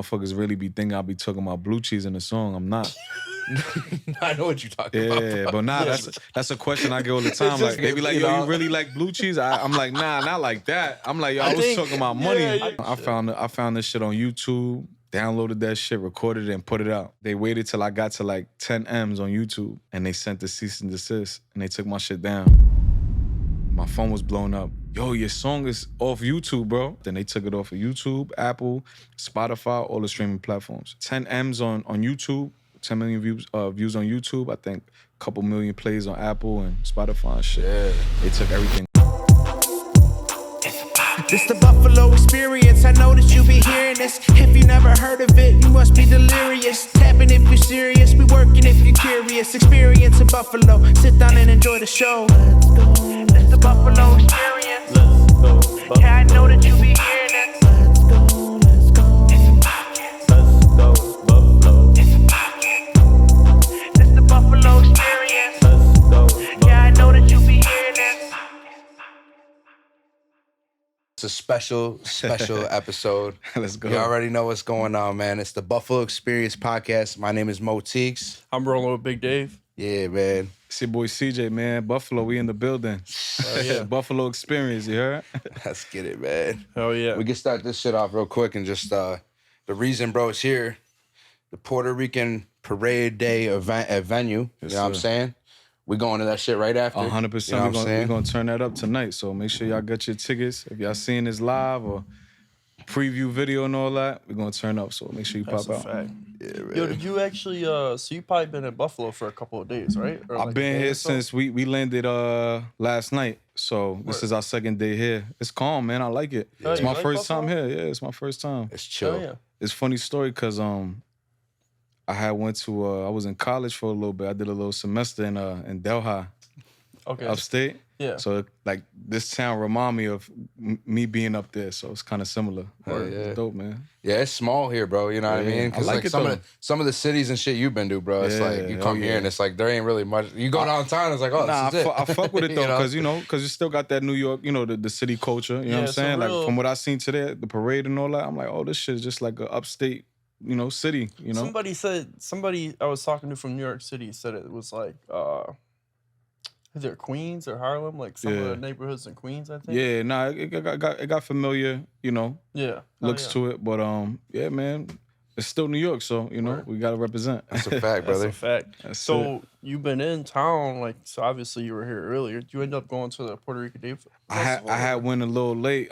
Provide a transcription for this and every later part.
motherfuckers really be thinking I'll be talking about blue cheese in the song. I'm not. I know what you're talking about. Yeah, but nah, that's a question I get all the time. Like, they be like, yo, you really like blue cheese? I'm like, nah, not like that. I'm like, yo, I was talking about money. I found this shit on YouTube, downloaded that shit, recorded it, and put it out. They waited till I got to like 10 M's on YouTube, and they sent the cease and desist, and they took my shit down. My phone was blown up. Yo, your song is off YouTube, bro. Then they took it off of YouTube, Apple, Spotify, all the streaming platforms. 10 M's on YouTube. 10 million views on YouTube. I think a couple million plays on Apple and Spotify and shit. Yeah. They took everything. This the Buffalo experience. I know that you be hearing this. If you never heard of it, you must be delirious. Tapping if you're serious, we working if you're curious. Experience in Buffalo. Sit down and enjoy the show. Let's go. This the Buffalo experience. Let's go. Buffalo. Yeah, I know that you be hearing this. Let's go. Let's go. It's a podcast. Let's go. Buffalo. It's a podcast. This the Buffalo experience. Let's go. Yeah, I know that you be hearing this. It's a special episode. Let's go. You already know what's going on, man. It's the Buffalo Experience Podcast. My name is Mo Teeks. I'm rolling with Big Dave. Yeah, man. It's your boy CJ, man. Buffalo, we in the building. Yeah. Buffalo experience, you heard? Let's get it, man. Hell yeah. We can start this shit off real quick and just the reason bro is here, the Puerto Rican Parade Day event at venue. Yes, you know what I'm sir. saying? We going to that shit right after. 100%. You know what I'm saying? We're going to turn that up tonight. So make sure y'all get your tickets. If y'all seeing this live or preview video and all that, we're going to turn up. So make sure you That's pop a out. fact. Yeah, man. Yo, did you actually, so you probably been in Buffalo for a couple of days, right? Or I've like been a day here or so? since we landed last night. So this Word. is our second day here. It's calm, man. I like it. Oh, It's you my like first time Buffalo? here. Yeah, it's my first time. It's chill. Oh, yeah. It's a funny story because I had went to I was in college for a little bit. I did a little semester in Delhi, Okay. upstate. Yeah. So like this town remind me of me being up there. So it's kind of similar. Hell yeah. It's dope, man. Yeah, it's small here, bro. You know what I Yeah, mean? I Because like like it, some though. of the cities and shit you've been to, bro. It's Yeah, like you come oh, here yeah. and it's like there ain't really much. You go downtown, it's like, oh, Nah, this is it. I fuck with it though, You know? because you still got that New York, the city culture. You know what I'm Yeah, saying? so real- Like from what I seen today, the parade and all that, I'm like, oh, this shit is just like an upstate, city. You know? Somebody I was talking to from New York City said it was like, either Queens or Harlem, like some of Yeah. the neighborhoods in Queens, I think. Yeah, nah, it got familiar, Yeah. looks to it, but yeah, man, it's still New York, so Word. we gotta represent. That's a fact, That's brother. a fact. That's So it. you've been in town, like, so obviously you were here earlier. Did you end up going to the Puerto Rican Day Festival? I had went a little late.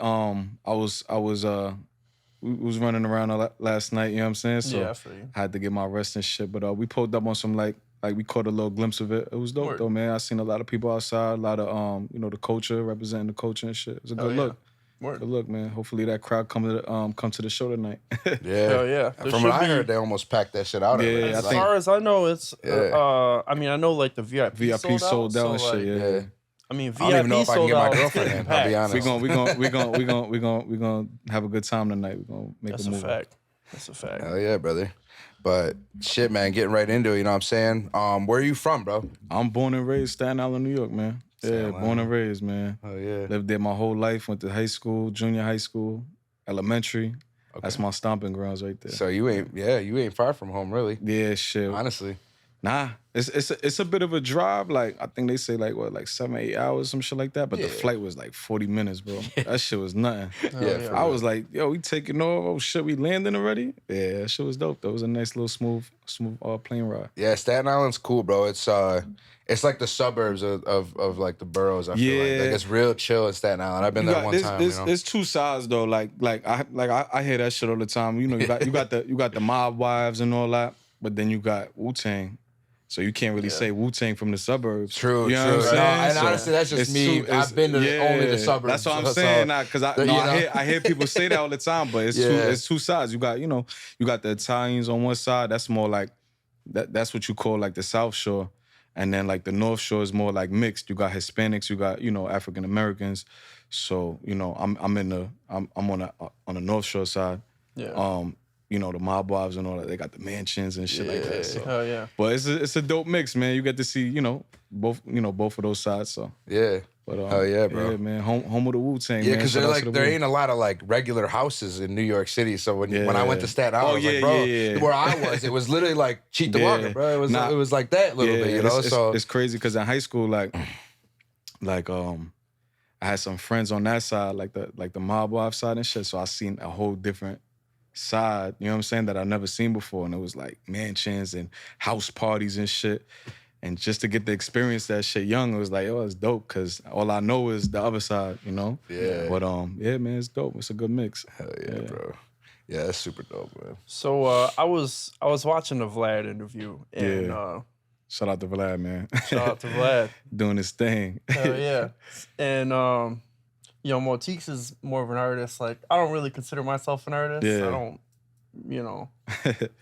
We was running around last night. You know what I'm saying? So Yeah, I feel you. I had to get my rest and shit. But we pulled up on some like we caught a little glimpse of it. It was dope Word. though, man. I seen a lot of people outside, a lot of the culture, representing the culture and shit. It was a Hell good yeah. look. Word. Good look, man. Hopefully that crowd come to the show tonight. Yeah. Hell yeah. There From should what I be- heard, they almost packed that shit out. Yeah, already. I As Like, think- far as I know, it's. Yeah. I mean, I know like the VIP VIP sold out and so, shit. like, Yeah. yeah. I mean, I VIP don't even know if I can sold get my out, it's girlfriend getting in, I'll be packed. honest. We gonna have a good time tonight. We gonna make That's a a move. fact. That's a fact. Hell yeah, brother. But shit, man, getting right into it, you know what I'm saying? Where are you from, bro? I'm born and raised Staten Island, New York, man. Staten Yeah, born Island. and raised, man. Oh yeah. Lived there my whole life. Went to high school, junior high school, elementary. That's my stomping grounds right there. So you ain't far from home, really. Yeah, shit. Honestly. Nah, it's a bit of a drive. Like I think they say like 7 or 8 hours, some shit like that. But the Yeah. flight was like 40 minutes, bro. That shit was nothing. Yeah, for I real. was like, yo, we taking off. Oh shit, we landing already? Yeah, that shit was dope. That was a nice little smooth plane ride. Yeah, Staten Island's cool, bro. It's like the suburbs of like the boroughs. I feel Yeah. like it's real chill in Staten Island. I've been there one time. There's two sides though. I hear that shit all the time. You got the mob wives and all that, but then you got Wu-Tang. So you can't really say Wu-Tang from the suburbs. True, you know true. What I'm saying? No, and So honestly, that's just it's me. I've been to only the suburbs. That's what I'm so- saying. Because you know? I hear people say that all the time, but it's two sides. You got you got the Italians on one side. That's more like that's what you call like the South Shore, and then like the North Shore is more like mixed. You got Hispanics, you got African Americans. So I'm on the North Shore side. Yeah. The mob wives and all that. They got the mansions and shit like that. So. Hell yeah. But it's a dope mix, man. You get to see both of those sides. So Yeah. But oh yeah, bro. Yeah, man. Home of the Wu-Tang. Yeah, because there ain't a lot of like regular houses in New York City. So when I went to Staten Island, I was like, bro, where I was, it was literally like Cheat the Walker, bro. It was like that little bit, you know. It's crazy because in high school, like I had some friends on that side, like the mob wife side and shit. So I seen a whole different side, you know what I'm saying, that I never seen before. And it was like mansions and house parties and shit. And just to get to experience that shit young, it was like, oh, it's dope, because all I know is the other side, you know? Yeah. But yeah, man, it's dope. It's a good mix. Hell yeah, bro. Yeah, that's super dope, man. So I was watching the Vlad interview, and shout out to Vlad, man. Shout out to Vlad. Doing his thing. Hell yeah. And you know, Motique is more of an artist. Like, I don't really consider myself an artist. Yeah. I don't, you know,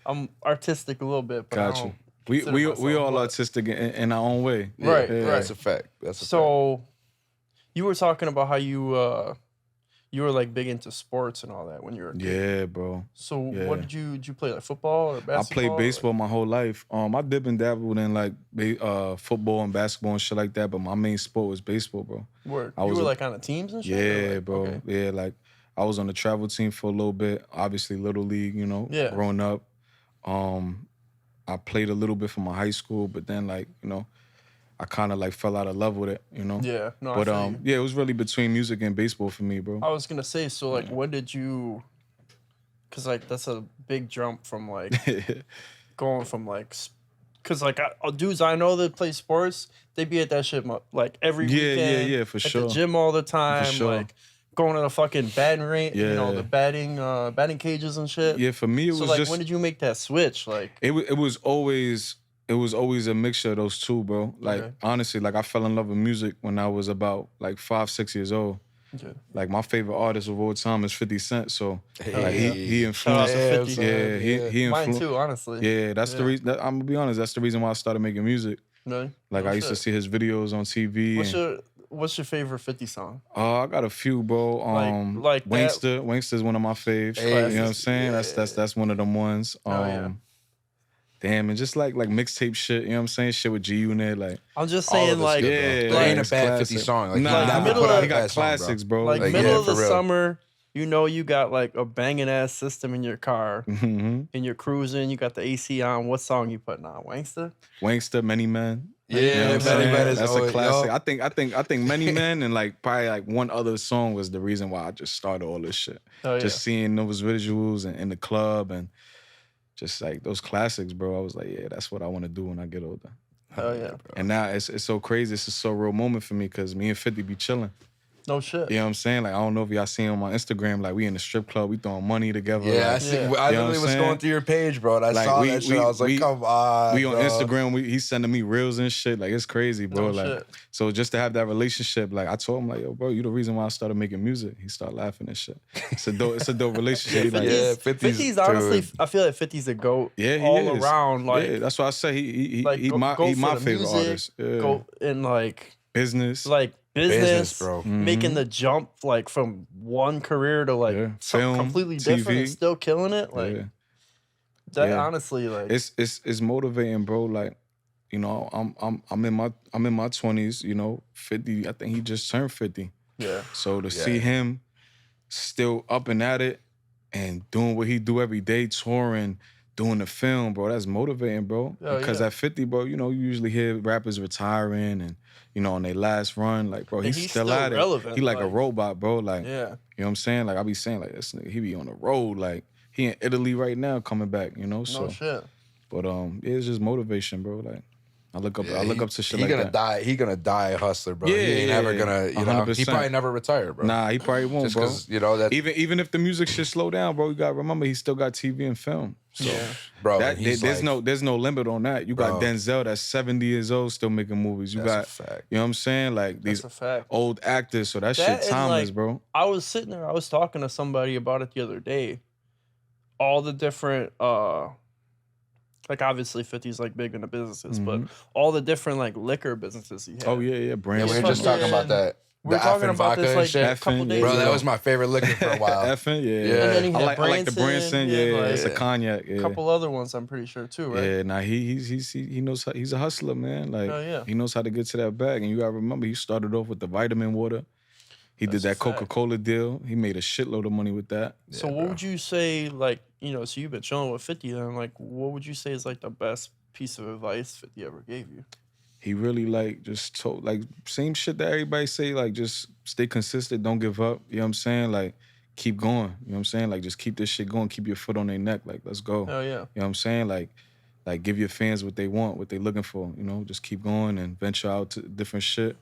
I'm artistic a little bit, but Got I you. don't. We all artistic in our own way. Yeah, right, yeah, right. That's a fact. That's a fact. You were talking about how you were like big into sports and all that when you were a kid. Yeah, bro. So what did you play, like football or basketball? I played baseball my whole life. I dip and dabbled in like football and basketball and shit like that, but my main sport was baseball, bro. Word. You were like on the teams and shit? Yeah, like, bro. Okay. Yeah, like I was on the travel team for a little bit. Obviously, Little League, you know, growing up. I played a little bit for my high school, but then like, you know, I kind of like fell out of love with it, you know? Yeah, no, but yeah, it was really between music and baseball for me, bro. I was gonna say, so like, when did you? Cause like that's a big jump from like going from like, cause like dudes I know that play sports, they be at that shit like every weekend. Yeah, for sure. At the gym all the time, for sure. like going to the fucking batting range, you know, the batting cages and shit. Yeah, for me it was like, just. when did you make that switch? Like it was always a mixture of those two, bro. Like honestly, like I fell in love with music when I was about like 5-6 years old. Okay. Like my favorite artist of all time is 50 Cent. So like, he influenced. Shout out to 50. He influenced. Mine too, honestly. Yeah, that's the reason. I'm gonna be honest. That's the reason why I started making music. Really? Like I used to see his videos on TV. What's your favorite 50 song? I got a few, bro. Like Wankster. Wankster's one of my faves. You know what I'm saying? Yeah. That's one of them ones. Damn, and just like mixtape shit, you know what I'm saying? Shit with G Unit, like. I'm just saying, like, there ain't a bad 50 song. Like, he got classics, bro. Like middle of the summer, you know, you got like a banging ass system in your car, and you're cruising. You got the AC on. What song you putting on? Wankster. Wankster, Many Men. Yeah, you know Many Men is that's a classic. Yo. I think Many Men and like probably like one other song was the reason why I just started all this shit. Just seeing those visuals and in the club and. Just like those classics, bro. I was like, yeah, that's what I want to do when I get older. Hell yeah, bro. And now it's so crazy. It's a so real moment for me because me and 50 be chilling. No shit. You know what I'm saying? Like, I don't know if y'all seen on my Instagram, like, we in the strip club, we throwing money together. Yeah, like, I see. I literally was going through your page, bro, and I saw that shit. I was like, come on, we on bro. Instagram, he's sending me reels and shit. Like, it's crazy, bro. No like, shit. So just to have that relationship, like, I told him, like, yo, bro, you the reason why I started making music. He started laughing and shit. It's a dope relationship. Like, 50's honestly, I feel like 50's a GOAT all around. Like, that's why I say he my favorite music, artist. Yeah. Go in like business. Like, business, bro. Making the jump like from one career to like something completely different and still killing it. Like that honestly, like it's motivating, bro. Like, you know, I'm in my 20s, you know, 50, I think he just turned 50. Yeah. So to see him still up and at it and doing what he do every day, touring, doing the film, bro, that's motivating, bro. Because at 50, bro, you know, you usually hear rappers retiring and, you know, on their last run, like, bro, he's still at relevant. it. He like a robot, bro. Like, yeah. You know what I'm saying? Like, I be saying, like, this nigga, he be on the road. Like, he in Italy right now coming back, you know? So, no shit. But, it's just motivation, bro. Like, I look up to shit like that. He gonna die a hustler, bro. He ain't ever gonna, you know, he probably never retire, bro. Nah, he probably won't, just bro. You know, that even if the music shit slow down, bro, you gotta remember he still got TV and film. So bro, there's no limit on that. You got Denzel that's 70 years old still making movies. You got, you know what I'm saying? Like these old actors. So that shit timeless, like, bro. I was sitting there, I was talking to somebody about it the other day. All the different like obviously 50's like big into businesses, but all the different like liquor businesses he had. Oh yeah, brands. Yeah, we were just talking about that. We were talking about this like a couple days ago. Bro, that was my favorite liquor for a while. Effing, yeah. And then he had I like the Branson, it's a cognac. A couple other ones, I'm pretty sure too, right? Yeah, nah, he knows he's a hustler, man. Like he knows how to get to that bag. And you gotta remember, he started off with the vitamin water. He did that Coca-Cola deal. He made a shitload of money with that. So what would you say, like, so you've been chilling with 50 then, like, what would you say is like the best piece of advice 50 ever gave you? He really like just told like same shit that everybody say, like just stay consistent, don't give up. You know what I'm saying? Like keep going. You know what I'm saying? Like just keep this shit going, keep your foot on their neck. Like let's go. Hell yeah. You know what I'm saying? Like give your fans what they want, what they looking for. You know, just keep going and venture out to different shit.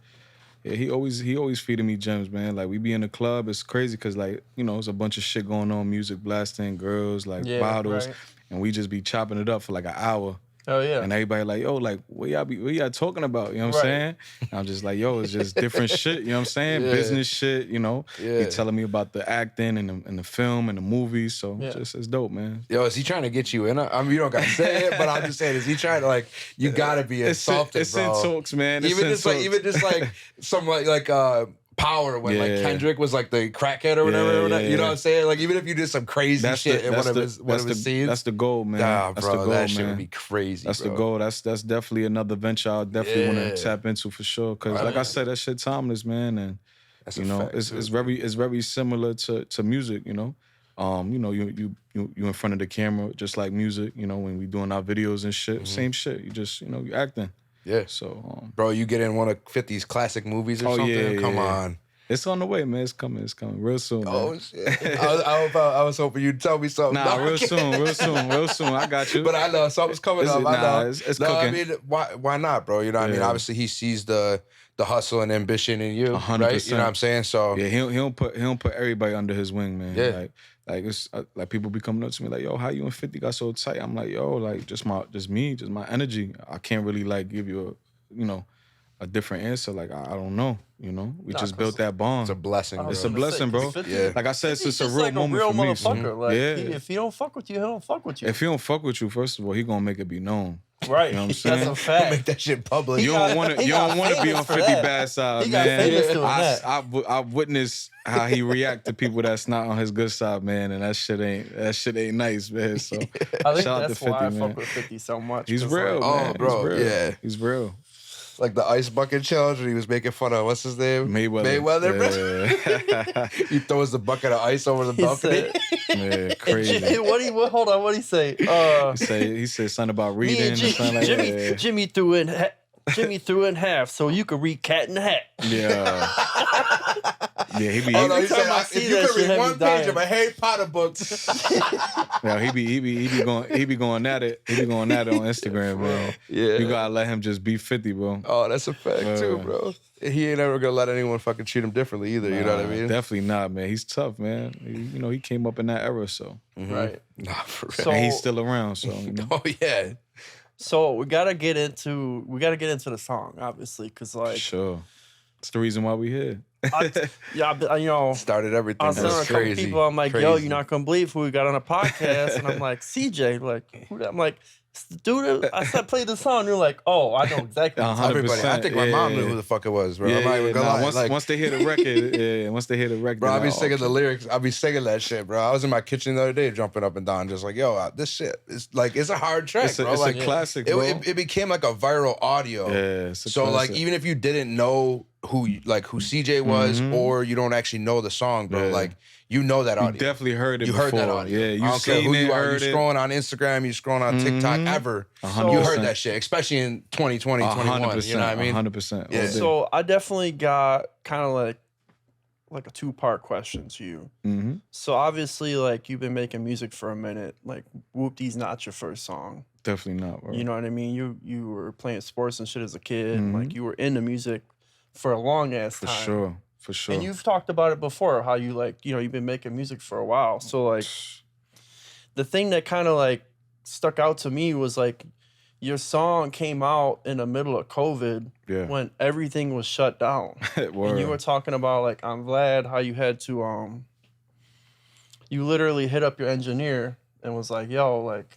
Yeah, he always feeding me gems, man. Like we be in the club, it's crazy because like there's a bunch of shit going on, music blasting, girls like bottles, and we just be chopping it up for like an hour. Oh yeah. And everybody like, yo, like, what y'all talking about? You know what I'm saying? And I'm just like, yo, it's just different shit. You know what I'm saying? Yeah. Business shit. He telling me about the acting and the film and the movies. So it's dope, man. Yo, is he trying to get you in? I mean, you don't gotta say it, but I'm just saying, is he trying to like? You gotta be insulted, it's bro. in talks, man. Even just like some like Power when like Kendrick was like the crackhead or whatever. You know what I'm saying? Like even if you did some crazy shit in one of his scenes. That's the goal, man. Nah, that's bro, the goal, that shit man. would be crazy. That's the goal. That's definitely another venture I definitely want to tap into for sure. Cause like I said, that shit timeless, man. And that's it's very similar to music, you in front of the camera, just like music, when we doing our videos and shit. Same shit. You just, you acting. Yeah. So, bro, you get in one of 50's classic movies or something? Yeah, Come on. It's on the way, man. It's coming real soon, man. Oh, shit. I was hoping you'd tell me something. Nah, real soon. I got you. But I know something's coming up. I know. It's no, cooking. I mean, why not, bro? You know what I mean? Obviously, he sees the hustle and ambition in you, 100%. right? You know what I'm saying? So yeah, he don't put everybody under his wing, man. Yeah. Like it's like people be coming up to me like, yo, how you and 50 got so tight? I'm like, yo, like just my energy. I can't really like give you a different answer. Like I don't know, we just built that bond. It's a blessing. It's a blessing, bro. Yeah. Like I said, it's just a real like moment a real for me. Motherfucker. Like, if he don't fuck with you, he don't fuck with you. If he don't fuck with you, first of all, he gonna make it be known. Right. You know what I'm saying? That's a fact. Make that shit public. You don't want to be on 50 bad side, he got man. famous doing that. I witnessed how he react to people that's not on his good side, man, and that shit ain't nice, man. So I think shout out to that's 50, why I man. fuck with 50 so much. He's real, man. Oh, bro, He's real. yeah. He's real. Like the ice bucket challenge when he was making fun of, what's his name? Mayweather, bro. He throws the bucket of ice over the balcony. Yeah, crazy. Hold on, what'd he say? He said something about reading. Jimmy threw in half so you could read Cat in the Hat. Yeah. Yeah, he be. Oh, no, he said, if you could read one page of a Harry Potter book. Yeah, he be going at it. He be going at it on Instagram, man. Yeah. You gotta let him just be 50, bro. Oh, that's a fact too, bro. He ain't ever gonna let anyone fucking treat him differently either. You know what I mean? Definitely not, man. He's tough, man. He came up in that era, so right. Nah, for real. So, and he's still around, so. Oh yeah. So we gotta get into the song, obviously, because like sure, it's the reason why we here. Started everything. I was telling a couple people, I'm like, yo, you're not gonna believe who we got on a podcast, and I'm like, CJ, like, who that? I'm like, dude, I said play the song. You're like, oh, I know exactly. 100%. Everybody, I think my mom knew who the fuck it was, bro. I'm not even gonna lie. Once they hear the record, bro, I be singing the lyrics. I be singing that shit, bro. I was in my kitchen the other day, jumping up and down, just like, yo, this shit is like, it's a hard track, bro. It's like, a classic, bro. It became like a viral audio. Yeah, so like, even if you didn't know who CJ was, or you don't actually know the song, bro, like, you know that audio. You definitely heard it. You heard that audio. Yeah, you I don't care who you are. You're scrolling on Instagram. You're scrolling on TikTok. Ever 100%. you heard that shit, especially in 2020, 21. You know what I mean? 100%. Yeah. So I definitely got kind of like a two-part question to you. Mm-hmm. So obviously, like, you've been making music for a minute. Like, Whoopty's not your first song. Definitely not, bro. You know what I mean? You were playing sports and shit as a kid. And, like, you were into music for a long ass time. For sure. And you've talked about it before, how you like, you've been making music for a while. So like, the thing that kind of like stuck out to me was like, your song came out in the middle of COVID when everything was shut down. And you were talking about like, I'm glad how you had to, you literally hit up your engineer and was like, yo, like,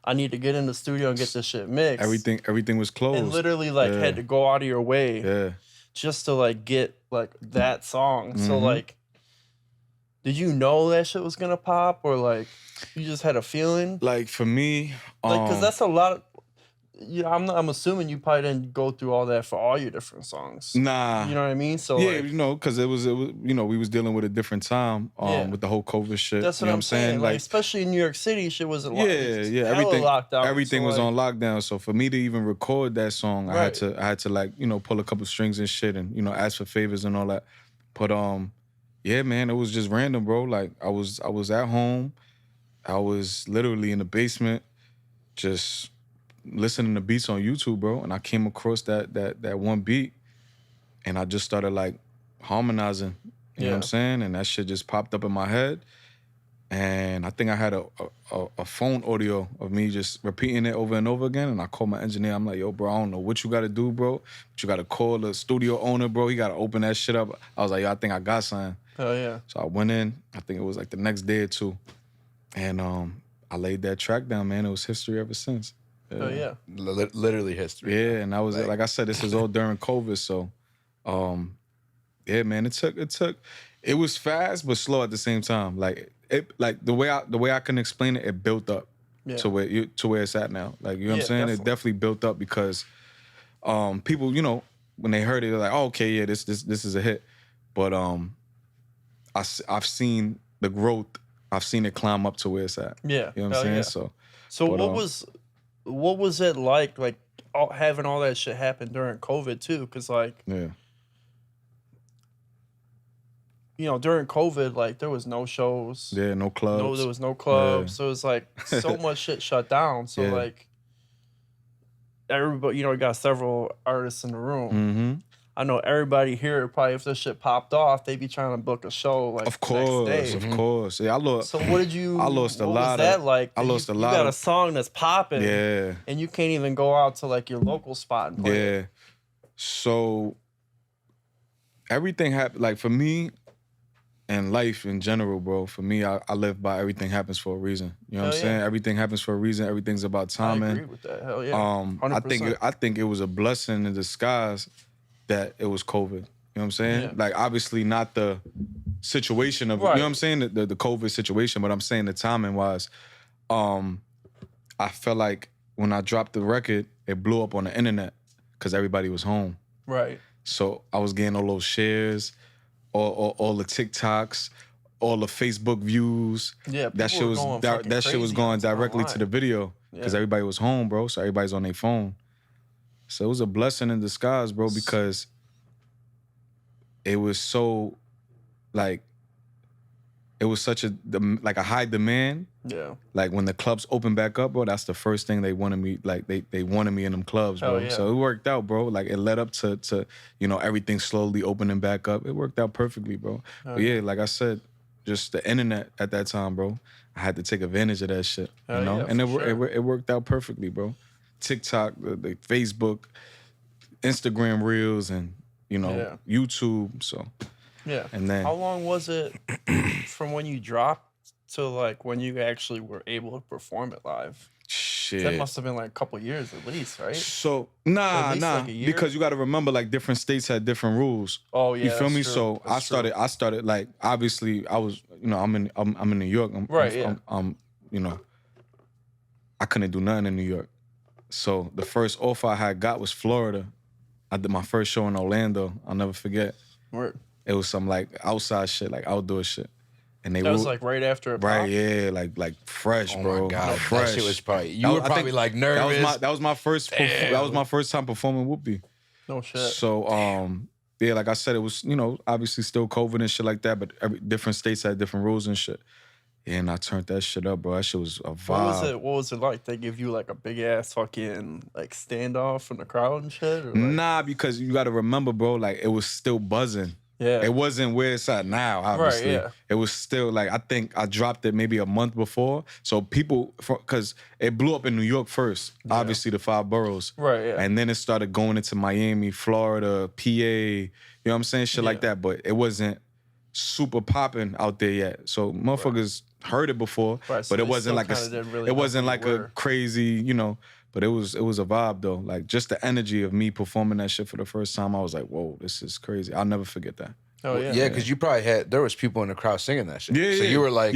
I need to get in the studio and get this shit mixed. Everything was closed. And literally like had to go out of your way just to like get like that song. So like, did you know that shit was gonna pop, or like you just had a feeling? Like for me, like because that's a lot of. I'm assuming you probably didn't go through all that for all your different songs. Nah. You know what I mean? So yeah, like, you know, because it was we was dealing with a different time with the whole COVID shit. That's what you know I'm saying. Like especially in New York City, shit was everything lockdown. Everything was on lockdown. So for me to even record that song, I had to like, you know, pull a couple strings and shit and, you know, ask for favors and all that. But yeah, man, it was just random, bro. Like I was at home. I was literally in the basement just listening to beats on YouTube, bro, and I came across that one beat, and I just started like harmonizing. You know what I'm saying? And that shit just popped up in my head, and I think I had a phone audio of me just repeating it over and over again. And I called my engineer. I'm like, yo, bro, I don't know what you got to do, bro, but you got to call the studio owner, bro. He got to open that shit up. I was like, yo, I think I got something. Oh yeah. So I went in. I think it was like the next day or two, and I laid that track down, man. It was history ever since. Oh yeah, literally history. Yeah, and I was like I said, this is all during COVID, so yeah, man, it was fast but slow at the same time. Like the way I can explain it, it built up to where it's at now. Like you know what I'm saying? Definitely. It definitely built up because people, you know, when they heard it, they're like, oh, okay, yeah, this is a hit. But I've seen the growth. I've seen it climb up to where it's at. Yeah, you know what I'm saying? Yeah. So what was it like having all that shit happen during COVID too? Because like, you know, during COVID, like there was no shows. Yeah, no clubs. No, there was no clubs. Yeah. So it was like so much shit shut down. So like everybody, you know, we got several artists in the room. Mm-hmm. I know everybody here probably if this shit popped off, they'd be trying to book a show like of course, next day. Of course. Yeah, I lost. So what did you? I lost a what lot. Was that like? I lost a lot. You got a song that's popping. Yeah. And you can't even go out to like your local spot and play. Yeah. So everything happened. Like for me, and life in general, bro. For me, I live by everything happens for a reason. You know what I'm saying? Everything happens for a reason. Everything's about timing. I agree with that. Hell yeah. 100%. I think it was a blessing in disguise that it was COVID. You know what I'm saying? Yeah. Like obviously not the situation of you know what I'm saying, the COVID situation, but I'm saying the timing wise. I felt like when I dropped the record, it blew up on the internet because everybody was home. Right. So I was getting all those shares. All the TikToks, all the Facebook views. Yeah, that shit was going directly to the video because everybody was home, bro. So everybody's on their phone. So it was a blessing in disguise, bro, because it was so like it was such a high demand. Yeah. Like when the clubs opened back up, bro, that's the first thing they wanted me. Like they wanted me in them clubs, bro. So it worked out, bro. Like it led up to you know everything slowly opening back up. It worked out perfectly, bro. But yeah, like I said, just the internet at that time, bro. I had to take advantage of that shit, you know. And it worked out perfectly, bro. TikTok, the Facebook, Instagram Reels, and you know YouTube. So yeah. And then how long was it from when you dropped to like when you actually were able to perform it live? Shit. That must have been like a couple years at least, right? So nah, like a year? Because you got to remember like different states had different rules. Oh yeah, you feel me? True. So I started like obviously I was I'm in New York. I'm you know I couldn't do nothing in New York. So the first offer I got was Florida. I did my first show in Orlando. I'll never forget. Word. It was some like outside shit, like outdoor shit. And they was like right after it right, popped? yeah, like fresh, bro. Oh my God, fresh. That shit was probably you were probably like nervous. That was my first. That was my first time performing Whoopty. No shit. So yeah, like I said, it was obviously still COVID and shit like that, but different states had different rules and shit. Yeah, and I turned that shit up, bro. That shit was a vibe. What was it like? They give you like a big ass fucking like standoff from the crowd and shit? Or like... Nah, because you got to remember, bro. Like it was still buzzing. Yeah. It wasn't where it's at now, obviously. Right, yeah. It was still like, I think I dropped it maybe a month before. So people, because it blew up in New York first, obviously the 5 boroughs. Right, yeah. And then it started going into Miami, Florida, PA, you know what I'm saying? Shit like that. But it wasn't super popping out there yet. So motherfuckers heard it before, so but it wasn't like really it wasn't like a crazy, But it was a vibe though. Like just the energy of me performing that shit for the first time, I was like, whoa, this is crazy. I'll never forget that. Oh yeah. Yeah, because you probably there was people in the crowd singing that shit. Yeah, so you were like,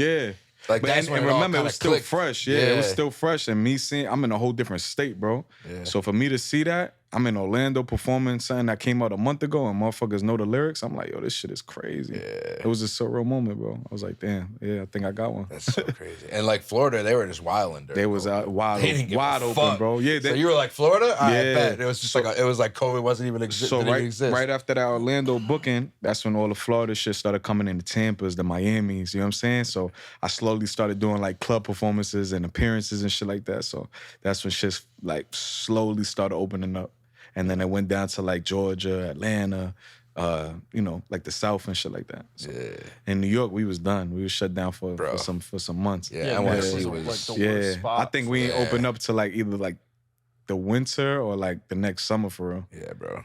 like but that's when it remember, all it was still clicked. fresh. Yeah, it was still fresh. And me seeing, I'm in a whole different state, bro. Yeah. So for me to see that, I'm in Orlando performing something that came out a month ago and motherfuckers know the lyrics. I'm like, yo, this shit is crazy. Yeah. It was a surreal moment, bro. I was like, damn, yeah, I think I got one. That's so crazy. And like Florida, they were just wilding. They was out wide open, fuck. bro. Yeah. So you were like Florida? I bet. It was just like, it was like COVID wasn't even existing. So right after that Orlando booking, that's when all the Florida shit started coming in, the Tampas, the Miamis, you know what I'm saying? So I slowly started doing like club performances and appearances and shit like that. So that's when shit like slowly started opening up. And then it went down to like Georgia, Atlanta, you know, like the South and shit like that. So in New York, we was done. We was shut down for some months. Yeah, NYC was like the worst spot. I think we ain't opened up to like either like the winter or like the next summer for real. Yeah, bro.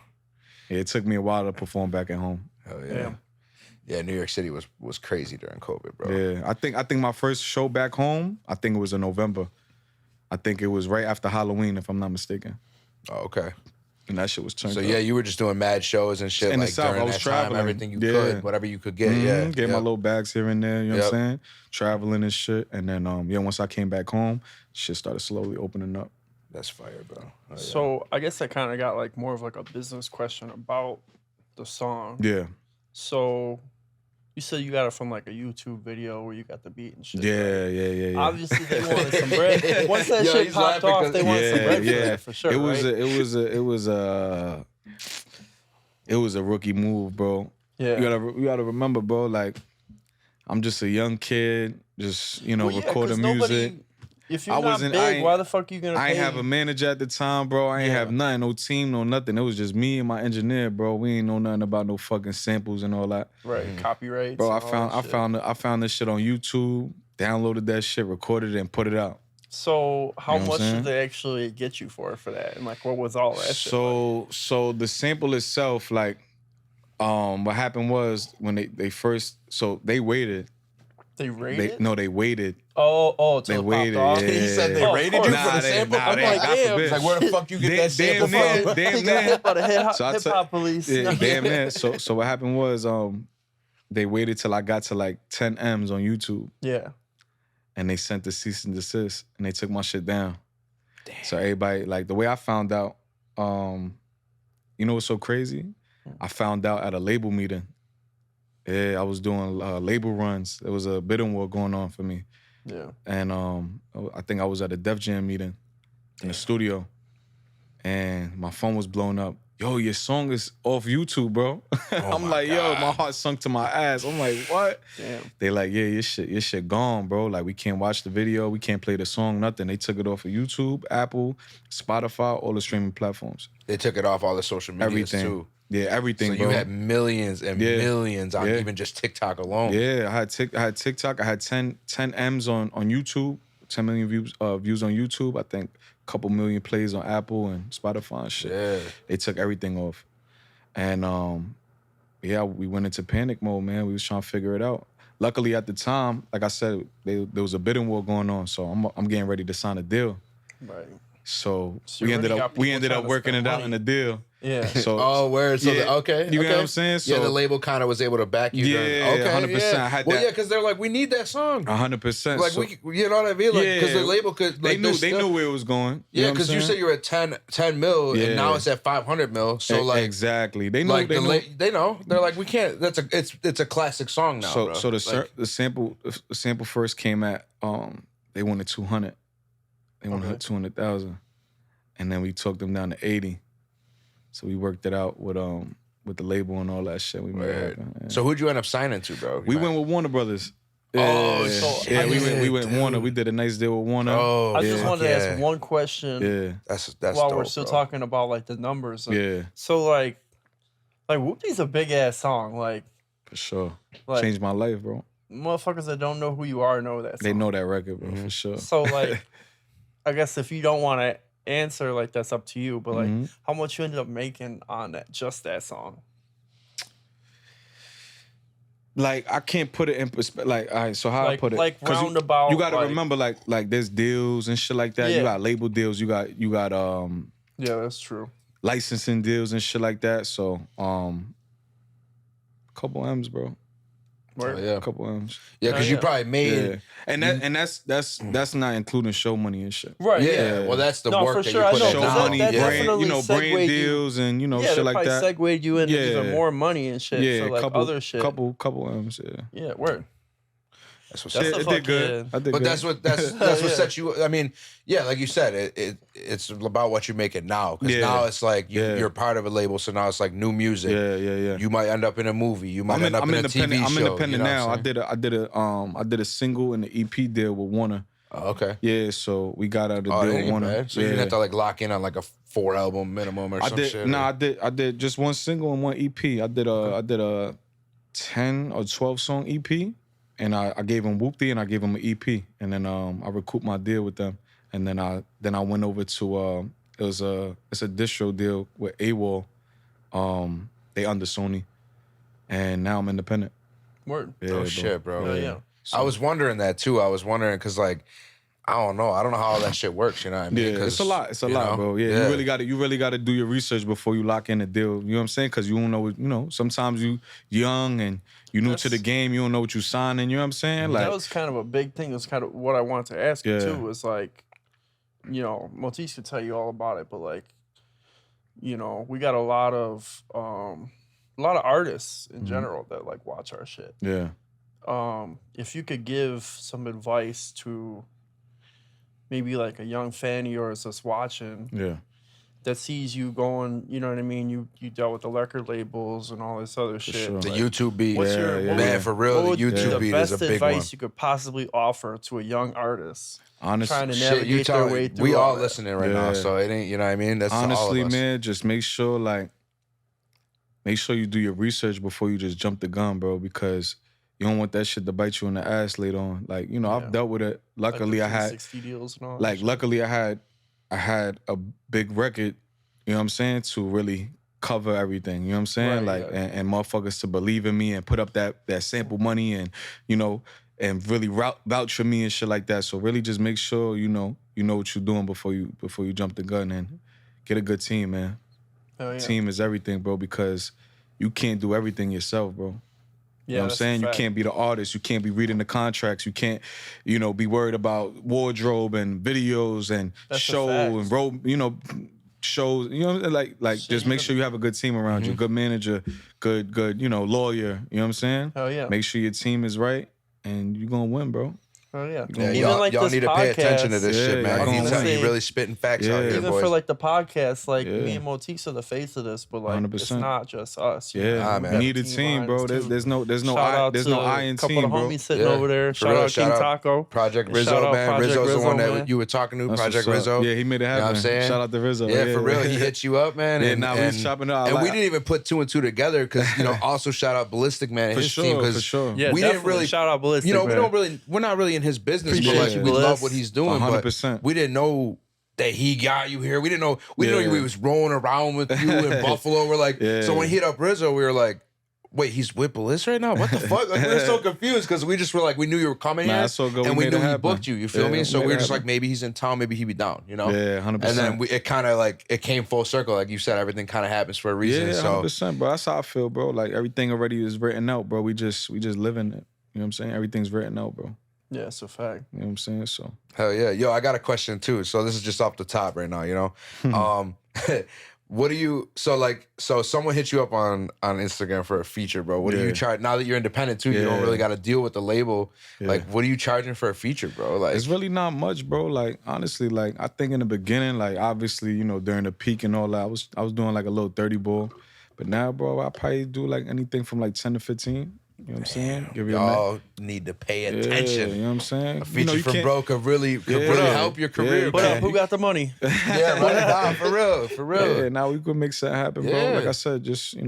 Yeah, it took me a while to perform back at home. Hell yeah. Yeah, New York City was crazy during COVID, bro. Yeah, I think my first show back home, I think it was in November. I think it was right after Halloween, if I'm not mistaken. Oh, okay. And that shit was turned up. So yeah, you were just doing mad shows and shit in like the South. during I was that traveling. time, everything you could, whatever you could get. Get my little bags here and there, you know what I'm saying? Traveling and shit. And then once I came back home, shit started slowly opening up. That's fire, bro. Oh, So I guess I kind of got like more of like a business question about the song. Yeah. So you said you got it from like a YouTube video where you got the beat and shit. Yeah. Obviously they wanted some bread. Once that shit popped off, they wanted some bread for that, for sure. It was a rookie move, bro. Yeah. You gotta remember, bro, like I'm just a young kid, just, recording music. If you're not big, why the fuck you gonna pay? I ain't have a manager at the time, bro. I ain't have nothing, no team, no nothing. It was just me and my engineer, bro. We ain't know nothing about no fucking samples and all that. Right, copyrights. Bro, I found this shit on YouTube, downloaded that shit, recorded it, and put it out. So how much did they actually get you for that? And like, what was all that shit? So the sample itself, like, what happened was when they first, so they waited. They rated? No, they waited. Oh, they waited. Yeah. He said they rated you for the sample. I'm like, damn. It's like, where the fuck you get that sample from? Damn, got hit by the hip-hop police. Yeah, damn, man. So what happened was they waited till I got to like 10 M's on YouTube. Yeah. And they sent the cease and desist, and they took my shit down. Damn. So everybody, like, the way I found out, you know what's so crazy? I found out at a label meeting. Yeah, I was doing label runs. There was a bidding war going on for me. Yeah. And I think I was at a Def Jam meeting in the studio, and my phone was blown up. Yo, your song is off YouTube, bro. I'm like, yo, my heart sunk to my ass. I'm like, what? Damn. They like, yeah, your shit gone, bro. Like, we can't watch the video, we can't play the song, nothing. They took it off of YouTube, Apple, Spotify, all the streaming platforms. They took it off all the social media too. Yeah, everything, so bro. You had millions and millions on even just TikTok alone. Yeah, I had TikTok. I had 10 M's on YouTube, 10 million views on YouTube. I think a couple million plays on Apple and Spotify and shit. Yeah. They took everything off. And we went into panic mode, man. We was trying to figure it out. Luckily at the time, like I said, there was a bidding war going on, so I'm getting ready to sign a deal. Right. So we ended up working it out in a deal. Yeah. So word. So okay. You get what I'm saying? So, yeah, the label kind of was able to back you. Yeah, okay, 100%. Yeah. I had well, that. yeah, because they're like, we need that song. 100%. Like, you know what I mean? Like, because the label could. Like, they knew where it was going. Yeah, because you said you were at 10 mil, and now it's at 500 mil. So like, exactly. They know. Like, they know. They're like, we can't. It's a classic song now. So the sample first came at they wanted 200. They wanted 200,000. And then we took them down to 80. So we worked it out with the label and all that shit. We made it happen. Yeah. So who'd you end up signing to, bro? We went with Warner Brothers. We went Warner. We did a nice deal with Warner. Oh, I just wanted to ask one question. Yeah, that's while dope, we're still bro. talking about like the numbers. Yeah. So like Whoopty's a big ass song. Like for sure, changed my life, bro. Motherfuckers that don't know who you are know that song. They know that record, bro, for sure. So like, I guess if you don't want to answer, like that's up to you. But like, how much you ended up making on that song? Like I can't put it in perspective. Like, all right, so how I put it? Like roundabout. You got to remember, like there's deals and shit like that. Yeah. You got label deals. You got Yeah, that's true. licensing deals and shit like that. So couple M's, bro. Oh, yeah, a couple M's. Yeah, because you probably made, that's not including show money and shit. Right. Yeah. Well, that's the work for that sure, you put in. Show money, brand, brand deals and shit like that. Segued you into even more money and shit. Yeah, for like other shit. Couple M's. Yeah. Yeah, word. That's what's it did good. But that's what sets you. I mean, yeah, like you said, it's about what you make it now. Because now it's like you're part of a label, so now it's like new music. Yeah. You might end up in a movie. You might end up in a TV show. I'm independent now. I did a single and the EP deal with Warner. Oh, okay. Yeah, so we got out the deal with Warner. Bad. So you didn't have to like lock in on like a 4 album minimum or some shit. No, I did just one single and one EP. I did a 10 or 12 song EP. And I gave him Whoopty and I gave him an EP, and then I recouped my deal with them, and then I went over to it's a distro deal with AWOL, they under Sony, and now I'm independent. Word. Yeah, oh shit, bro. Yeah. So, I was wondering that too. I was wondering because like I don't know how all that shit works. You know what I mean? Yeah, it's a lot, bro. Yeah, you really got to do your research before you lock in a deal. You know what I'm saying? Because you don't know. Sometimes you young and you new to the game. You don't know what you signing. You know what I'm saying? Like that was kind of a big thing. That's kind of what I wanted to ask you too. Was like, Motis could tell you all about it, but like, we got a lot of artists in general that like watch our shit. Yeah. If you could give some advice to maybe like a young fan of yours that's watching, that sees you going, you know what I mean? You dealt with the record labels and all this other shit. Sure. The YouTube beat, man, for real, the YouTube beat is a big one. Best advice you could possibly offer to a young artist honestly, trying to navigate their way through. We all listening right now, so it ain't, you know what I mean? That's honestly, all of us. man, just make sure you do your research before you just jump the gun, bro, because you don't want that shit to bite you in the ass later on. Like, I've dealt with it. Luckily, like I had 60 deals and all luckily I had a big record, you know what I'm saying, to really cover everything. You know what I'm saying? And motherfuckers to believe in me and put up that sample money and, and really vouch for me and shit like that. So really just make sure you know what you're doing before you jump the gun, and get a good team, man. Team is everything, bro, because you can't do everything yourself, bro. You know what I'm saying? You can't be the artist. You can't be reading the contracts. You can't, be worried about wardrobe and videos and show and road, shows. Just make sure you have a good team around you, good manager, good, lawyer. You know what I'm saying? Hell yeah. Make sure your team is right, and you're gonna win, bro. Oh yeah. Y'all need to pay attention to this shit, man. You really spitting facts out here, even boys. for like the podcast, like me and Motis are the face of this, but like 100%. It's not just us. Man. We need a team, bro. There's no I in team, bro. Couple of homies sitting over there. Shout out King Taco. Project Rizzo, man. Rizzo's the one that you were talking to. Project Rizzo. Yeah, he made it happen. You know what I'm saying? Shout out to Rizzo. Yeah, for real. He hit you up, man. Yeah, now we chopping it out. And we didn't even put 2 and 2 together because also shout out Ballistic, man, and his team. For sure. Yeah, we didn't really shout out Ballistic. We're not really in his business, but like we love what he's doing. 100%. But we didn't know that he got you here. We didn't know he was rolling around with you in Buffalo. We're like, so when he hit up Rizzo, we were like, wait, he's with Bliss right now? What the fuck? Like, we were so confused because we just were like, we knew you were coming here, and we knew he booked you. You feel me? So we were just like, maybe he's in town, maybe he be down, Yeah, 100%. And then it kind of like, it came full circle. Like you said, everything kind of happens for a reason. Yeah, 100%, bro. That's how I feel, bro. Like everything already is written out, bro. We just living it. You know what I'm saying? Everything's written out, bro. Yeah, it's a fact. You know what I'm saying? So hell yeah. Yo, I got a question too. So this is just off the top right now, What do you so someone hit you up on Instagram for a feature, bro. What do you charge now that you're independent too? You don't really got to deal with the label. Like, what are you charging for a feature, bro? Like, it's really not much, bro. Like, honestly, like I think in the beginning, like obviously, during the peak and all that, I was doing like a little 30 ball. But now, bro, I probably do like anything from like 10 to 15. You know what I'm saying? Y'all need to pay attention. You know what I'm saying? A feature from bro could really help your career. What up? Who got the money? Yeah, right. For real. Yeah, now we could make something happen, bro. Like I said, just hit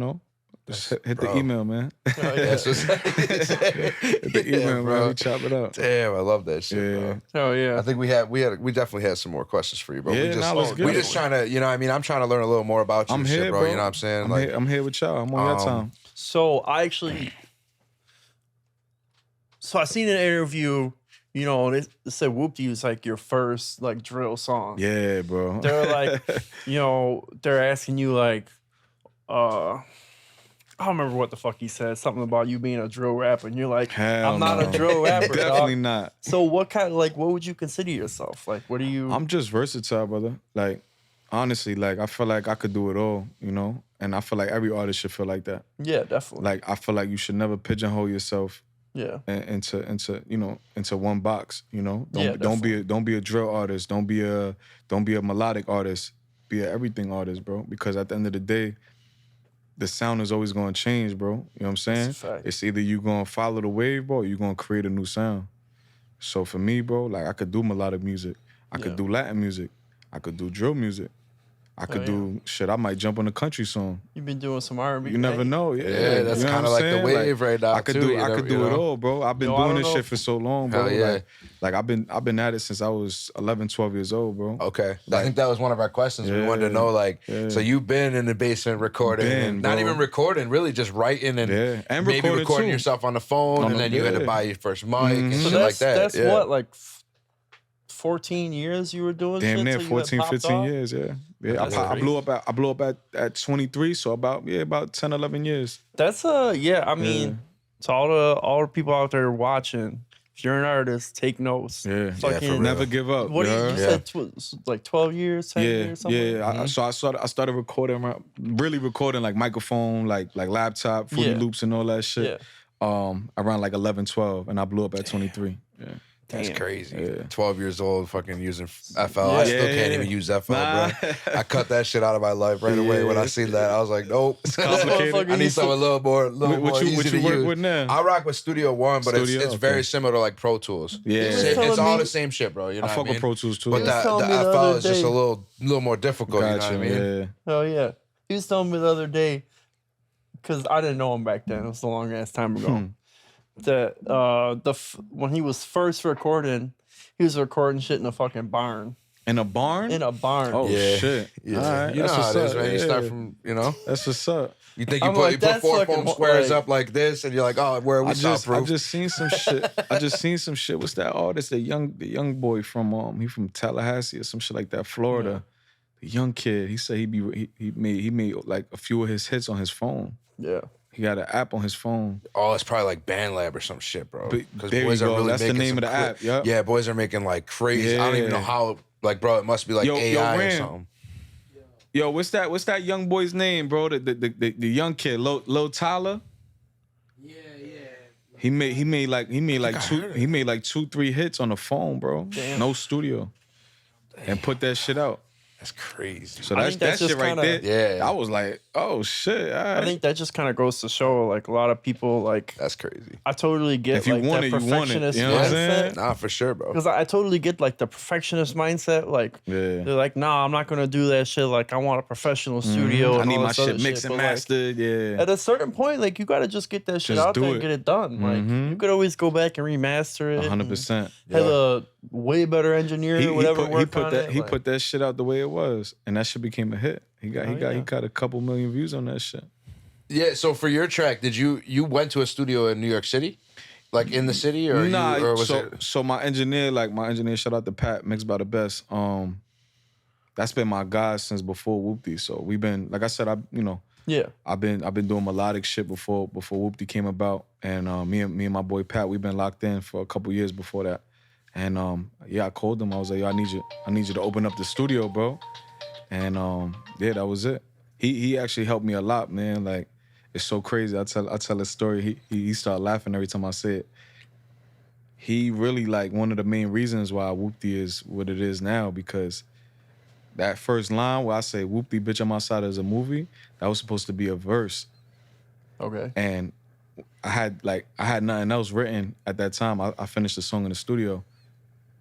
the email, man. Hit the email, bro. We chop it up. Damn, I love that shit, bro. Oh yeah. I think we definitely had some more questions for you, bro. Yeah, we just trying to, I'm trying to learn a little more about you, I'm here, bro. You know what I'm saying? I'm here with y'all. I'm on your time. So I actually, So I seen an interview, you know, and it said Whoopty was like your first like drill song. Yeah, bro. They're like, you know, they're asking you like, I don't remember what the fuck he said. Something about you being a drill rapper, and you're like, Hell I'm not no. a drill rapper. Definitely dog. not. So what kind of like, what would you consider yourself? Like, what do you? I'm just versatile, brother. Like, honestly, like I feel like I could do it all, you know? And I feel like every artist should feel like that. Yeah, definitely. Like, I feel like you should never pigeonhole yourself yeah. into one box, you know? Don't be a drill artist. Don't be a melodic artist. Be an everything artist, bro. Because at the end of the day, the sound is always gonna change, bro. You know what I'm saying? That's a fact. It's either you gonna follow the wave, bro, or you gonna create a new sound. So for me, bro, like I could do melodic music. I could do Latin music. I could do drill music. I could do shit. I might jump on a country song. You've been doing some R&B. You never know. Yeah, that's you know kind of like the wave right now. I could do it all, bro. I've been doing this shit for so long, bro. Hell yeah. Like I've been at it since I was 11, 12 years old, bro. Okay. I think that was one of our questions. We wanted to know, like, so you've been in the basement recording, not even recording, really just writing and maybe recording yourself on the phone, and then you had to buy your first mic and shit like that. That's what, like 14 years you were doing Damn shit near till you 14, 15 off? years, yeah. I blew up at 23, so about 10, 11 years. That's I mean, to all the people out there watching, if you're an artist, take notes. Yeah, Fucking, never give up. What you said? Like 12 years, 10 years, something. Yeah. So I started recording, really recording like microphone, like laptop, Fruity Loops, and all that shit. Around like 11, 12, and I blew up at 23. Yeah. That's crazy. Yeah. 12 years old, fucking using FL. I still can't even use FL, bro. I cut that shit out of my life right away when I seen that. I was like, nope. I need something a little more easy to use. With now? I rock with Studio One, but it's very similar to like Pro Tools. Yeah. It's all the same shit, bro. You know I fuck with Pro Tools too. But the FL is just a little more difficult, you know what I mean? Yeah. Oh, yeah. He was telling me the other day, because I didn't know him back then. It was a long ass time ago. That when he was first recording, he was recording shit in a fucking barn. In a barn? In a barn. Oh, shit. Yeah. All right. You know how it is, man. You start from, That's what's up. You think you put 4 foam squares up like this, and you're like, oh, where are we soundproof? I just seen some shit. What's that artist? The young boy from he from Tallahassee or some shit like that, Florida. The young kid. He said he made like a few of his hits on his phone. Yeah. He got an app on his phone. Oh, it's probably like BandLab or some shit, bro. Because boys are really that's the name of the app. Yep. Yeah, boys are making like crazy. I don't even know how. Like, bro, it must be like AI or something. Yo, what's that young boy's name, bro? The young kid, Lil Tyler. Yeah. He made like 2-3 hits on the phone, bro. Damn. No studio, and put that shit out. That's crazy. So that shit right there. Yeah. I was like, oh shit. All right. I think that just kind of goes to show, like, a lot of people, like, That's crazy. I totally get If you like want that it, you want it. perfectionist You know what I'm mindset. saying? Nah, for sure, bro. Because I totally get like the perfectionist mindset. Like, Yeah. they're like, nah, I'm not gonna do that shit. Like, I want a professional studio. I And need all my this other shit mixed and But, like, mastered. Yeah. at a certain point, like, you gotta just get that shit Just out do there it. and get it done. Like, you could always go back and remaster it. 100%. Have a way better engineer, or whatever. He put that shit out the way it was, and that shit became a hit. He got a couple million views on that shit. Yeah, so for your track, did you went to a studio in New York City? Like in the city or So my engineer, shout out to Pat, Mixed by the Best. That's been my guy since before Whoopty. So we've been, like I said, I've been doing melodic shit before Whoopty came about. And me and my boy Pat, we've been locked in for a couple years before that. And I called him. I was like, yo, I need you to open up the studio, bro. And that was it. He actually helped me a lot, man. Like, it's so crazy. I tell a story. He started laughing every time I say it. He really, like, one of the main reasons why Whoopty is what it is now, because that first line where I say, Whoopty, bitch, I'm outside as a movie, that was supposed to be a verse. Okay. And I had nothing else written at that time. I finished the song in the studio,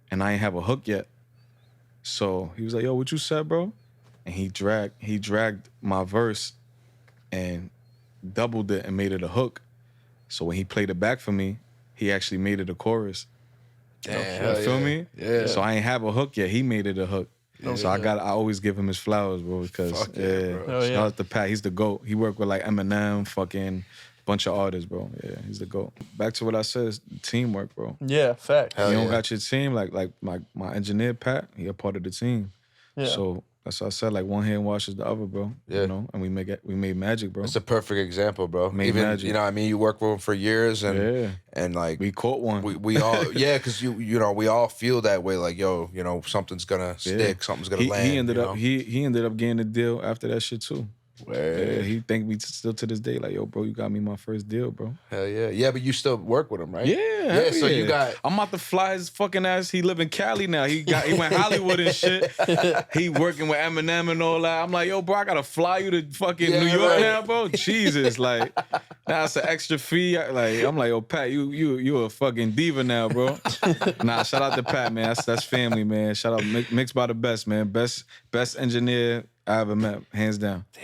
and I ain't have a hook yet. So he was like, yo, what you said, bro? And he dragged my verse and doubled it and made it a hook. So when he played it back for me, he actually made it a chorus. Damn, you feel me? Yeah. So I ain't have a hook yet. He made it a hook. So I always give him his flowers, bro, because bro. shout out to Pat. He's the GOAT. He worked with like Eminem, fucking bunch of artists, bro. Yeah, he's the GOAT. Back to what I said, teamwork, bro. Yeah, fact. You don't got your team, like my engineer, Pat, he a part of the team. Yeah. So that's what I said, like one hand washes the other, bro. Yeah. You know, and we made magic, bro. It's a perfect example, bro. Made Even magic. you know, what I mean, you worked with him for years, and like we caught one. We all because you know we all feel that way, like yo, you know, something's gonna stick, something's gonna land. He ended up he ended up getting a deal after that shit too. Yeah, he thank me still to this day, like, yo, bro, you got me my first deal, bro. Hell yeah. Yeah, but you still work with him, right? Yeah. So you got I'm about to fly his fucking ass. He live in Cali now. He went Hollywood and shit. He working with Eminem and all that. I'm like, yo, bro, I gotta fly you to fucking New York now, bro. Jesus, like, now it's an extra fee. Like, I'm like, yo, Pat, you a fucking diva now, bro. Nah, shout out to Pat, man. That's family, man. Shout out Mixed by the Best, man. Best engineer I ever met, hands down. Damn.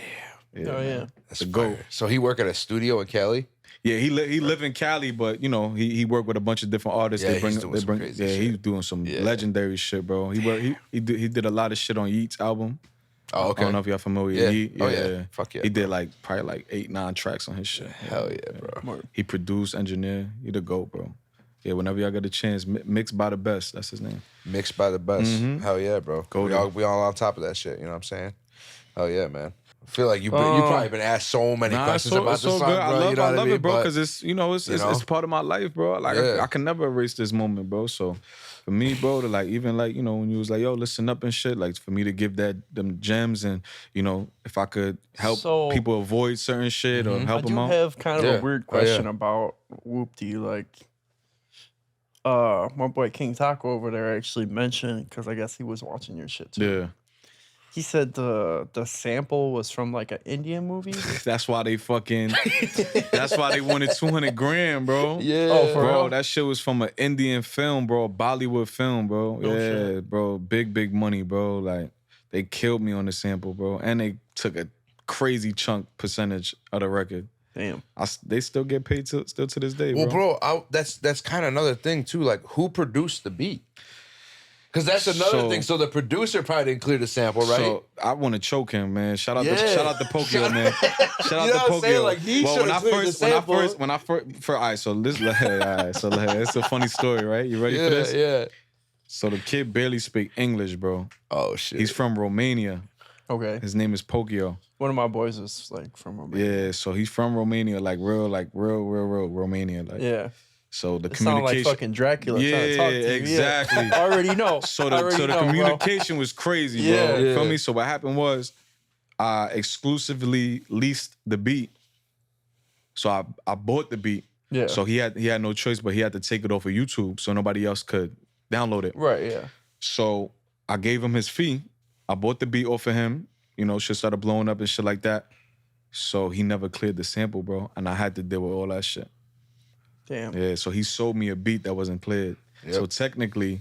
Yeah, That's the GOAT. So he work at a studio in Cali? Yeah, he live in Cali, but you know he worked with a bunch of different artists. Yeah, He's doing some legendary shit, bro. He did a lot of shit on Yeat's album. Oh, okay. I don't know if y'all familiar with Yeat. Yeah. Fuck yeah. He did probably 8-9 tracks on his shit. Hell yeah, bro. He produced, engineer. He the GOAT, bro. Yeah, whenever y'all get a chance, Mixed by the Best. That's his name. Mixed by the Best. Hell yeah, bro. We all on top of that shit. You know what I'm saying? Hell yeah, man. I feel like you probably been asked so many questions about this song, bro. I love it, bro, because it's part of my life, bro. Like I can never erase this moment, bro. So for me, bro, to even when you was like, yo, listen up and shit, like for me to give them gems and if I could help people avoid certain shit or help them out. I do have kind of a weird question about Whoopty. Like, my boy King Taco over there actually mentioned, because I guess he was watching your shit too. Yeah. He said the sample was from like an Indian movie. That's why they wanted 200 grand, bro. Yeah. Oh, for bro, real? that shit was from an Indian film, bro, Bollywood film, bro. Oh, yeah, shit. bro, big money, bro. Like they killed me on the sample, bro, and they took a crazy chunk percentage of the record. Damn. They still get paid still to this day, bro. Well, bro, that's kind of another thing too. Like, who produced the beat? Because that's another thing. So the producer probably didn't clear the sample, right? So I want to choke him, man. Shout out to Pokio, man. Shout out You know to what I'm saying? Pokio. Like, he well, should've cleared the sample. all right, so this, it's a funny story, right? You ready for this? Yeah. So the kid barely speak English, bro. Oh shit. He's from Romania. Okay. His name is Pokio. One of my boys is like from Romania. Yeah, so he's from Romania, like real Romania, like. Yeah. So the It sound communication, like fucking Dracula trying to talk to you. exactly. Yeah. I already know. So the communication was crazy, bro. Yeah. You feel me? So what happened was, I exclusively leased the beat. So I bought the beat. Yeah. So he had no choice, but he had to take it off of YouTube so nobody else could download it. Right. Yeah. So I gave him his fee. I bought the beat off of him. Shit started blowing up and shit like that. So he never cleared the sample, bro, and I had to deal with all that shit. Damn. Yeah, so he sold me a beat that wasn't played. Yep. So technically,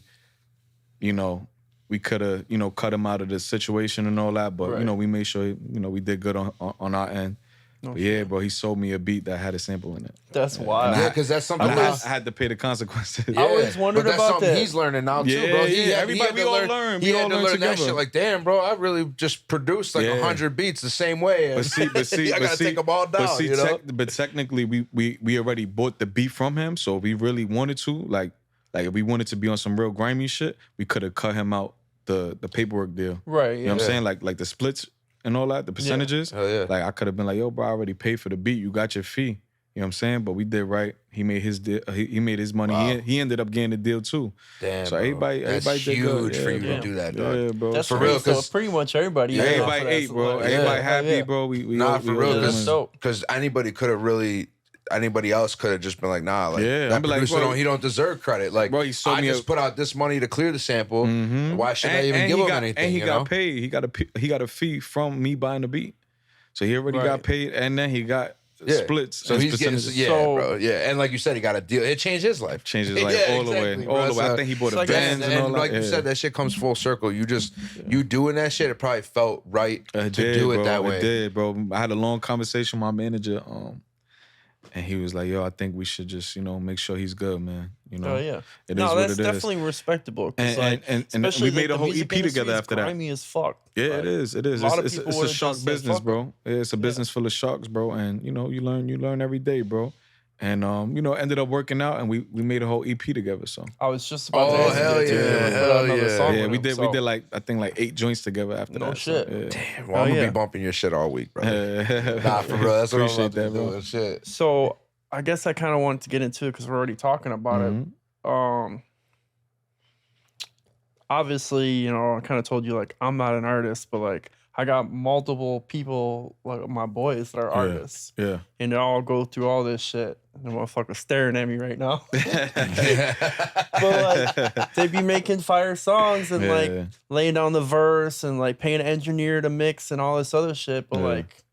we could have, cut him out of the situation and all that, but Right. we made sure, we did good on our end. No But yeah, bro, he sold me a beat that had a sample in it. That's wild. Yeah, because that's something And that's I had to pay the consequences. Yeah, I always wondered but that's about something that. he's learning now too, Yeah, bro. yeah, everybody, we all learn. He We had all to learn learn that together. shit. Like, damn, bro, I really just produced like 100 beats the same way. But see, I gotta take them all down. But technically, we already bought the beat from him. So if we really wanted to, like if we wanted to be on some real grimy shit, we could have cut him out the paperwork deal. Right. Yeah. You know what I'm saying? Like the splits and all that, the percentages. Hell yeah. Like I could have been like, yo, bro, I already paid for the beat. You got your fee. You know what I'm saying? But we did right. He made his deal. He made his money. Wow. He ended up getting the deal too. Damn, So bro. everybody That's did good. huge for you bro. to do that, dog. Yeah, bro. That's For for real, real. So 'cause- pretty much everybody. Yeah, ate off of Everybody that, ate, so bro. like, Everybody yeah, happy, yeah. bro. We Nah, for real, That's dope. because anybody could have really. Anybody else could have just been like, nah, like Yeah, that I'd be like, producer bro, he don't deserve credit. Like, bro, he sold I me just put out this money to clear the sample. Why should I even give him anything? And he you got know? paid. He got a fee from me buying the beat. So he already Right. got paid, and then he got splits. So and he's getting, percentages. yeah, So- bro, yeah. And like you said, he got a deal. It changed his life. Changed his life Yeah, all the way, exactly, all the bro. way. I So- think he bought a like Benz And, and all that. like you said, that shit comes full circle. You just you doing that shit. It probably felt right to do it bro. that way. It did, bro. I had a long conversation with my manager. And he was like, yo, I think we should just, make sure he's good, man. Oh yeah. It no, is that's what it definitely respectable. And we made a whole EP together after that. Grimy as fuck. Yeah, it is. It is. It's a shark business, bro. It's a business full of sharks, bro. And you learn every day, bro. And ended up working out, and we made a whole EP together. So I was just about to ask hell yeah, we did like I think like 8 joints together after that. No shit. So, yeah. Damn, well, I'm gonna be bumping your shit all week, bro. Nah, for real, that's what I'm about to do. Shit. So I guess I kind of wanted to get into it because we're already talking about it. Obviously, I kind of told you like I'm not an artist, but like I got multiple people, like my boys, that are artists. Yeah. And they all go through all this shit. The motherfucker's staring at me right now. But like, they be making fire songs and like laying down the verse and like paying an engineer to mix and all this other shit. But like,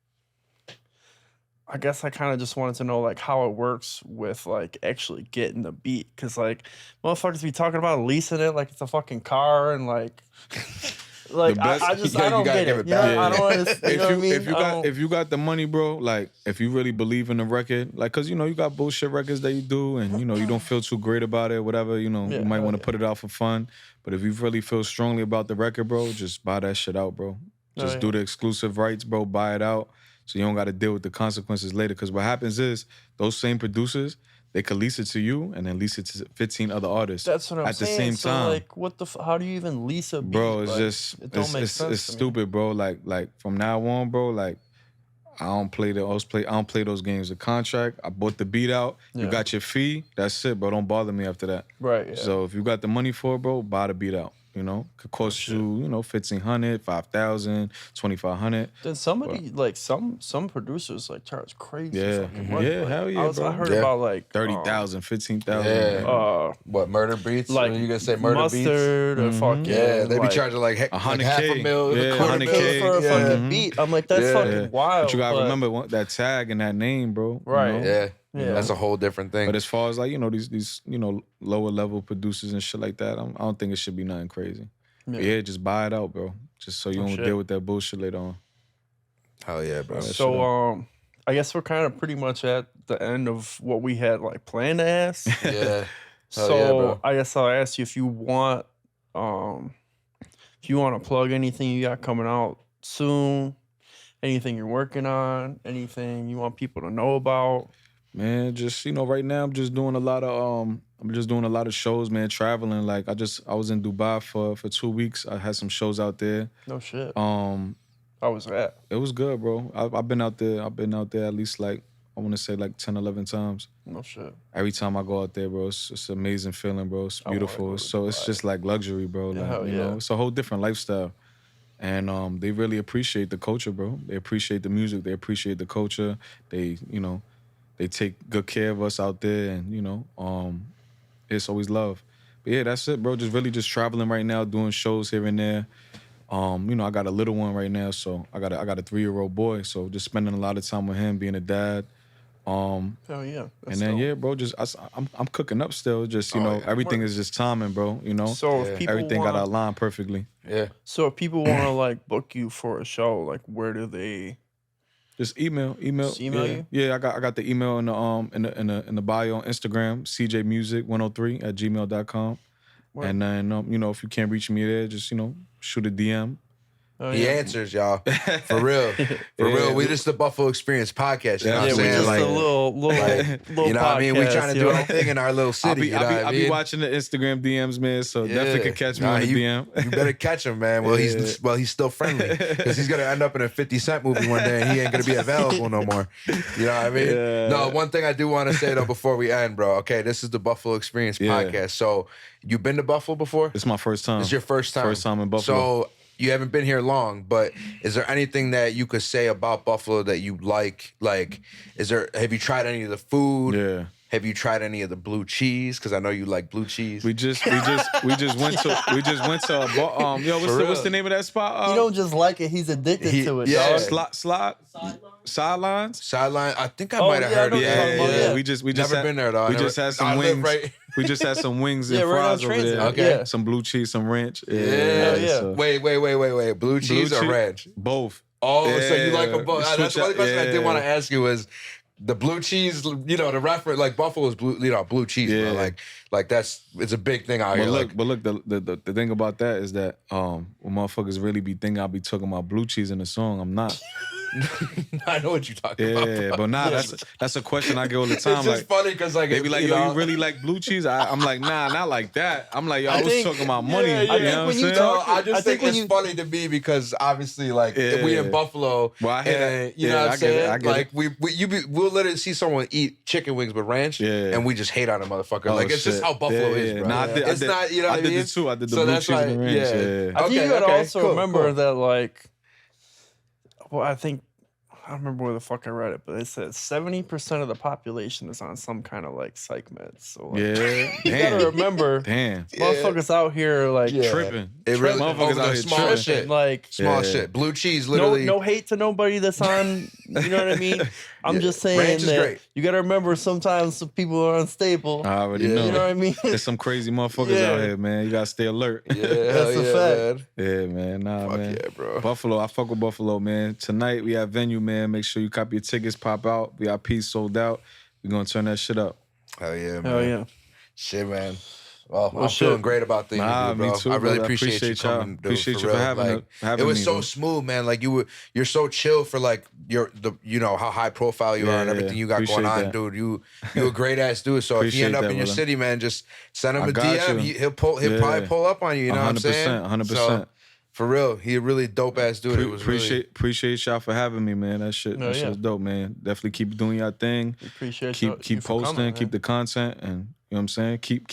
I guess I kind of just wanted to know like how it works with like actually getting the beat. Cause like motherfuckers be talking about leasing it like it's a fucking car and like... Like I don't get it. I don't understand. If you got the money, bro, like if you really believe in the record, like cause you got bullshit records that you do and you don't feel too great about it, whatever, you might want to put it out for fun. But if you really feel strongly about the record, bro, just buy that shit out, bro. Just do the exclusive rights, bro, buy it out. So you don't gotta deal with the consequences later. Cause what happens is those same producers, they could lease it to you and then lease it to 15 other artists. That's what I'm saying. At the same time. Like, what the? How do you even lease a beat? Bro, it's like, just it don't make sense. It's stupid, bro. Like from now on, bro. Like I don't play those games. The contract. I bought the beat out. You got your fee. That's it, bro. Don't bother me after that. Right. Yeah. So if you got the money for it, bro, buy the beat out. Could cost you, $1,500, $5,000, $2,500. Then somebody like some producers like charge crazy fucking money. Yeah, like, hell yeah, bro. I heard about like 30,000, 15,000. Yeah. What, murder beats? Like you gonna say murder Mustard beats? Or fucking they be like, charging like $100,000, $100K for a fucking beat. I'm like, that's fucking wild. But you gotta remember that tag and that name, bro. Right. Yeah, that's a whole different thing. But as far as like these lower level producers and shit like that, I don't think it should be nothing crazy. Yeah, just buy it out, bro. Just so you don't deal with that bullshit later on. Hell yeah, bro. So I guess we're kind of pretty much at the end of what we had like planned to ask. Yeah. So I guess I'll ask you if you want to plug anything you got coming out soon, anything you're working on, anything you want people to know about. Man, just right now I'm just doing a lot of shows, man, traveling. Like I was in Dubai for 2 weeks. I had some shows out there. No shit. How was that? It was good, bro. I've been out there at least like I want to say like 10, 11 times. No shit. Every time I go out there, bro, it's an amazing feeling, bro. It's beautiful. So it's just like luxury, bro. Like, it's a whole different lifestyle. And they really appreciate the culture, bro. They appreciate the music. They appreciate the culture. They take good care of us out there, and it's always love. But yeah, that's it, bro. Just traveling right now, doing shows here and there. I got a little one right now, so I got a 3-year-old boy, so just spending a lot of time with him, being a dad. Hell yeah. And then bro, I'm cooking up still. Everything is just timing, bro. So if people everything got aligned perfectly. Yeah. So if people want to like book you for a show, like where do they? Just email. Just email you? Yeah, I got the email in the bio on Instagram, cjmusic103@gmail.com. Word. And then if you can't reach me there, just shoot a DM. He answers, y'all. For real. For real. We just the Buffalo Experience podcast. You know what I'm saying? We just like, a little you know what I mean? We trying to do our thing in our little city. I'll be watching the Instagram DMs, man. So definitely can catch me on the DM. You better catch him, man. Well, he's still friendly because he's gonna end up in a 50 Cent movie one day and he ain't gonna be available no more. You know what I mean? Yeah. No, one thing I do want to say though before we end, bro. Okay, this is the Buffalo Experience podcast. So you been to Buffalo before? It's my first time. It's your first time. First time in Buffalo. So you haven't been here long, but is there anything that you could say about Buffalo that you like? Like, have you tried any of the food? Yeah. Have you tried any of the blue cheese? Because I know you like blue cheese. We just went to what's the name of that spot? You don't just like it; he's addicted to it. Yeah, Sidelines. Sideline. I think I might have heard of that. Yeah. We just never been there though. We just had some wings. We just had some wings and fries over there. Okay. Some blue cheese, some ranch. Yeah. So. Wait. Blue cheese or ranch? Both. Oh, so you like them both? That's one question I did want to ask you was, the blue cheese, you know, the reference, like Buffalo's blue, you know, blue cheese, bro. Like it's a big thing out here. But look, the thing about that is that when motherfuckers really be thinking I'll be talking about blue cheese in the song, I'm not. I know what you're talking about. Yeah, but nah, that's a question I get all the time. It's just funny because like they be like, yo, you really like blue cheese? I'm like, nah, not like that. I'm like, yo, I was talking about money. You know what I'm saying? I just think it's funny to me because obviously, like, we in Buffalo, and you know what I'm saying? Like, we'll literally see someone eat chicken wings with ranch, and we just hate on a motherfucker. Like, it's just how Buffalo is, bro. Nah, it's not, you know what I mean? I did it too. I did the blue cheese and ranch. I think you gotta also remember that, like, well, I don't remember where the fuck I read it, but it said 70% of the population is on some kind of like psych meds. So like, you gotta remember, motherfuckers out here like tripping. Motherfuckers out here small shit, like small shit. Blue cheese, literally. No hate to nobody that's on. You know what I mean? I'm just saying that you gotta remember sometimes some people are unstable. I already know. You know what I mean? There's some crazy motherfuckers out here, man. You gotta stay alert. Yeah, that's a fact. Man. Yeah, man. Nah, fuck man. Yeah, bro. Buffalo, I fuck with Buffalo, man. Tonight we have venue, man. Make sure you copy your tickets, pop out. VIP sold out. We're gonna turn that shit up. Hell yeah, man. Hell yeah. Shit, man. Well, I'm feeling great about the interview, bro. Me too, I really brother. appreciate you coming, dude. Appreciate you real. for having it was me, so bro. smooth, man. Like you're so chill for like you know how high profile you are and everything you got appreciate going on, that. dude. You a great ass dude. So if you end up in your city, man, just send him a DM. He'll probably pull up on you. You know what I'm saying? 100%. So, for real, he a really dope ass dude. It was appreciate y'all for having me, man. That shit was dope, man. Definitely keep doing your thing. Appreciate keep posting, coming, keep the content, and you know what I'm saying. Keep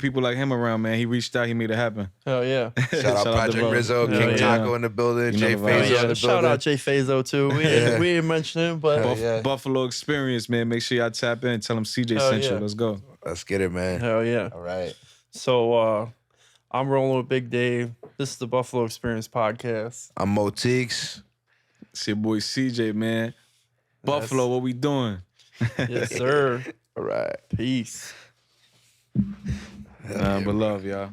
people like him around, man. He reached out, he made it happen. Hell yeah! Shout out Project Rizzo, King Taco in the building, Jay Fazo in the building. Shout out Jay Fazo too. We didn't mention him, but Buffalo Experience, man. Make sure y'all tap in. Tell him CJ sent you. Let's go. Let's get it, man. Hell yeah! All right. So I'm rolling with Big Dave. This is the Buffalo Experience podcast. I'm Moteeks. It's your boy CJ, man. Buffalo, what we doing? Yes, sir. All right. Peace. But love, y'all.